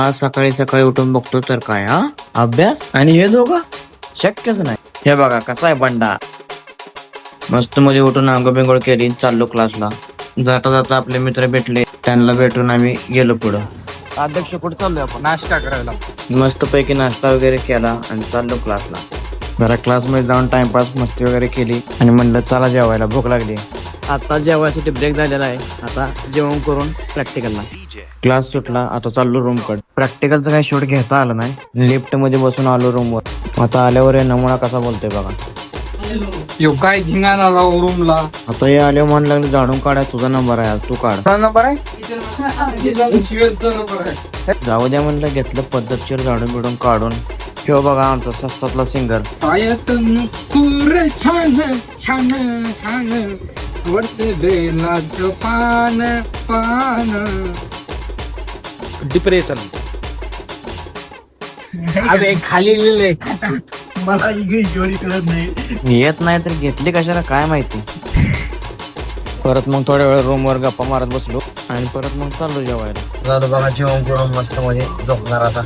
आज सकाळी सकाळी उठून बघतो तर काय हा अभ्यास आणि हे दोघं शक्यच नाही. हे बघा कसा आहे बंडा. मस्त मध्ये उठून आंघोळ बिंगोळ केली, चाललो क्लासला. जाता जाता आपले मित्र भेटले, त्यांना भेटून आम्ही गेलो पुढं. अध्यक्ष कुठे चाललोय आपण? नाश्ता करायला. मस्त पैकी नाश्ता वगैरे केला आणि चाललो क्लासला. जरा क्लासमध्ये जाऊन टाइमपास मस्ती वगैरे केली आणि म्हणलं चला जेवायला, भूक लागली. आता जेवायसाठी ब्रेक झालेला आहे. आता जेवण करून प्रॅक्टिकलला. क्लास सुटला, आता चाललो रूम कड. प्रॅक्टिकलचं काही शूट घेता आलं नाही. लिफ्ट मध्ये बसून आलो रूमवर. आता आल्यावर हे नमुना कसा बोलतोय बघा. यो काय धिंगाणा राव रूमला. आता हे आले म्हण लागले झाडून काढाय, तुझा नंबर आहे, तू काढ. नंबर आहे नंबर आहे. जाऊ द्या म्हणलं, घेतलं पद्धतशीर झाडून बिडून काढून. ठेव बघा आमचा स्वस्तातला सिंगर. पायात नूपुर छान छान छान आवडते बेलाचं पान पान. डिप्रेशन. अरे खाली लिहिले मला इंग्लिश जोडी कळत नाही. येत नाही तर घेतली कशाला काय माहिती. परत मग थोड्या वेळ रूमवर गप्पा मारत बसलो आणि परत मग चाललो जेवायला. झालं बघा जेवण करून मस्त मध्ये झोपणार आता.